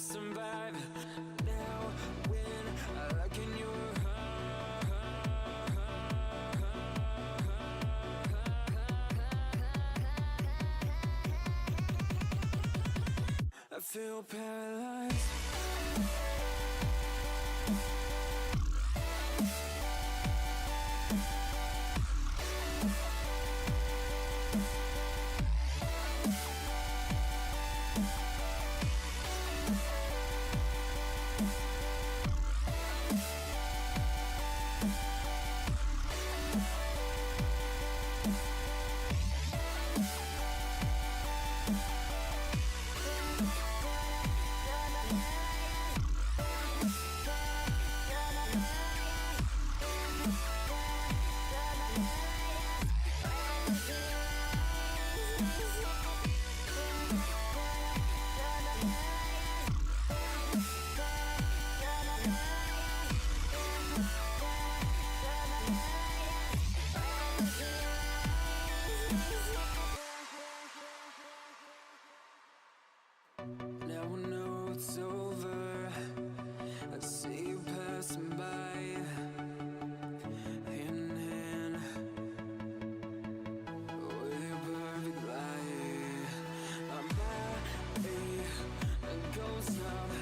survive. Now when I look in your I feel paralyzed. Now I know it's over. I see you passing by, hand in hand, with your perfect light. My body goes numb,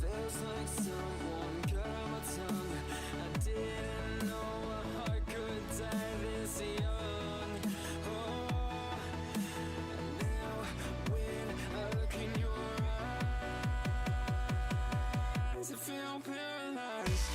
feels like someone cut out my tongue. I didn't know a heart could die this young. Oh, now when I look in your eyes, I feel paralyzed.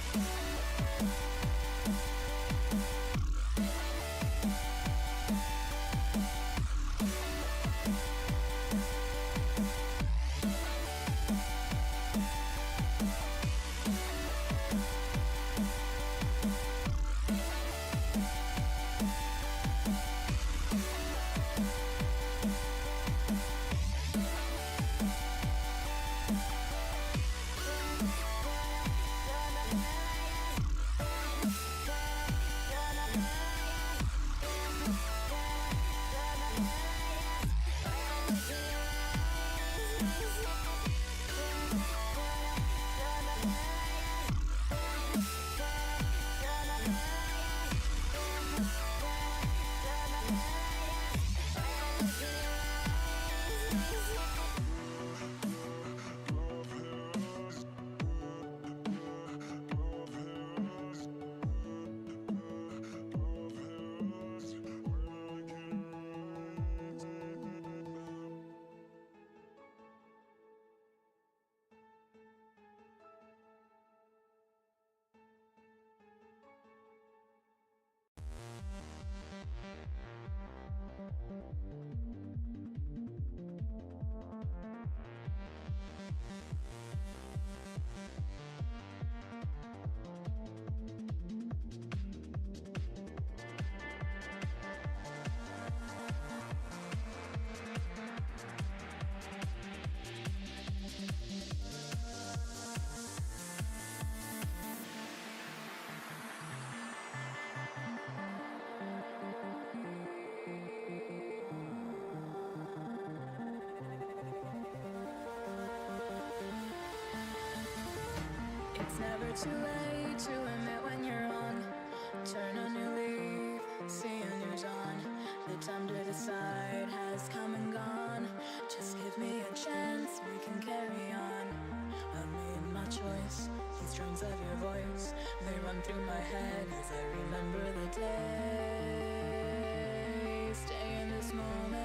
It's never too late to admit when you're wrong. Turn a new leaf, see a new dawn. The time to decide has come and gone. Just give me a chance, we can carry on. I made my choice, these drums of your voice, they run through my head as I remember the day. Stay in this moment.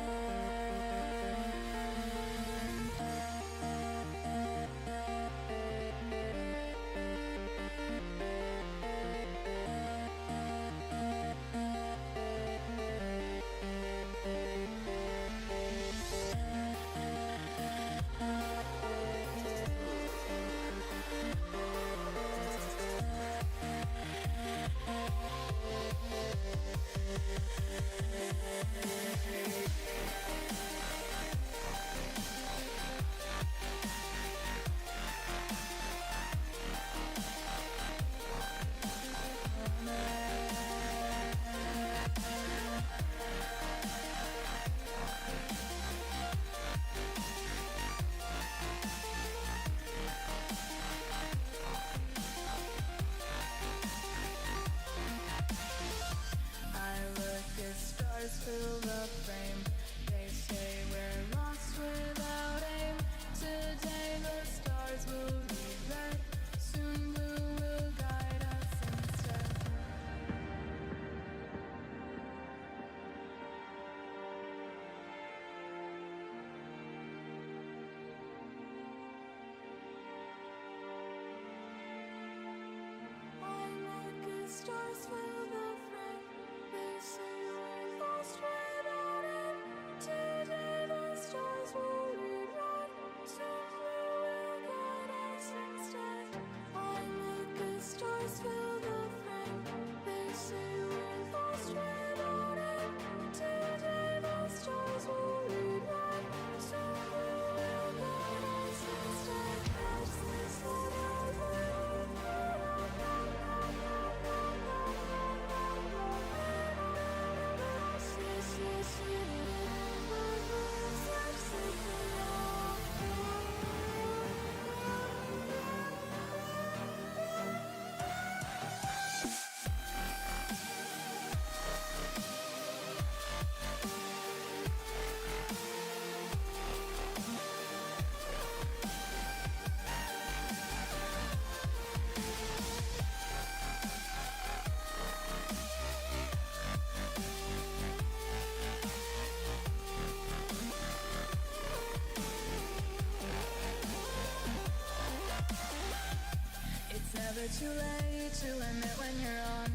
never too late to admit when you're on.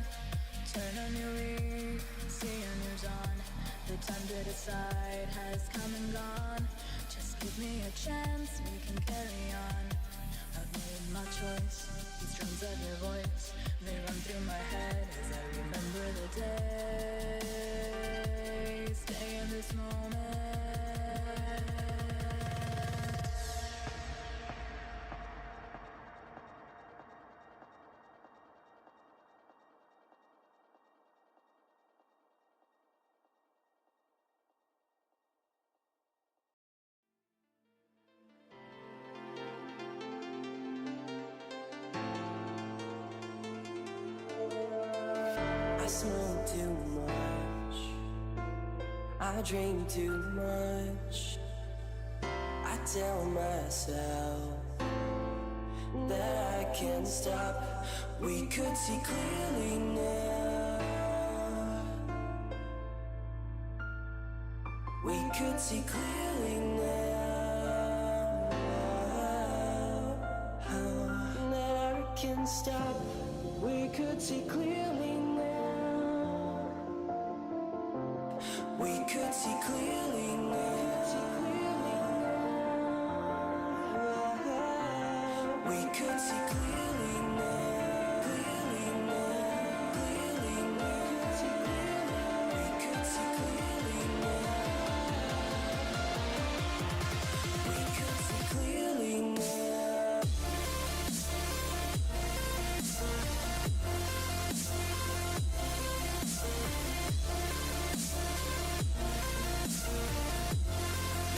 Turn a new leaf, see a new dawn. The time to decide has come and gone. Just give me a chance, we can carry on. I've made my choice, these drums of your voice, they run through my head as I remember the day. Stay in this moment. I smoke too much, I drink too much. I tell myself that I can't stop. We could see clearly now. We could see clearly now. That I can't stop. We could see clearly now. We could see clearly now. We could see clearly now. Clearly now. Clearly now. We could see clearly now. We could see clearly now.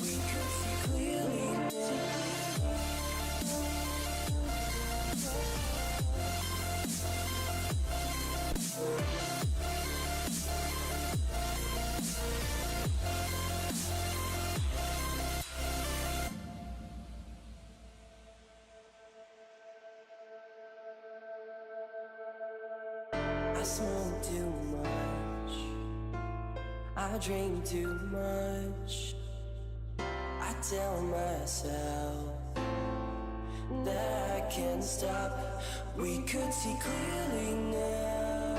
We could see clearly now. I smoke too much, I drink too much. I tell myself that I can't stop. We could see clearly now.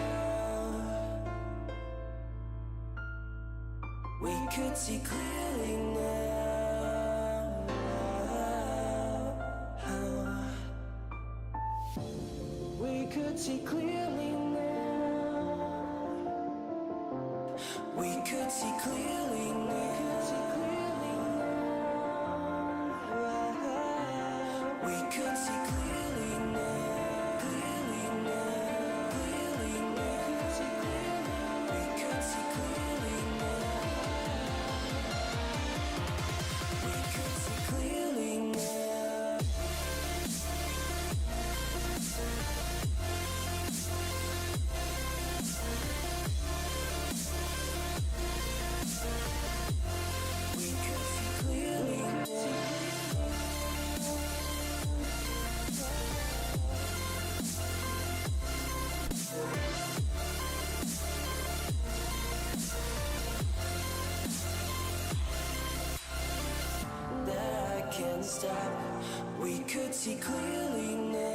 We could see clearly now. We could see clearly now. We could see clearly now. We could see clearly now. Clearly now. Clearly now. We could see clearly now. We could see clearly now. We could see clearly now. That I can't stop. We could see clearly now.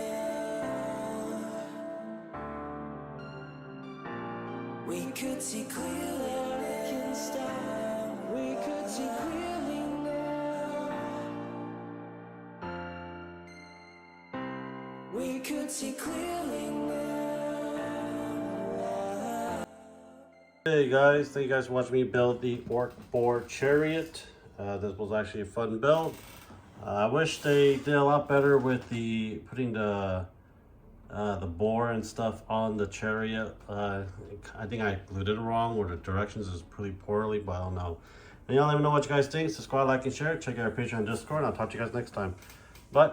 We could see clearly now. I can't stop. We could see clearly now. We could see clearly now. Hey guys, thank you guys for watching me build the Orc Boar Chariot. This was actually a fun build. I wish they did a lot better with the putting the boar and stuff on the chariot. I think I glued it wrong, or the directions is pretty poorly, but I don't know. And y'all let me know what you guys think. Subscribe, like, and share. Check out our Patreon and Discord, and I'll talk to you guys next time. Bye.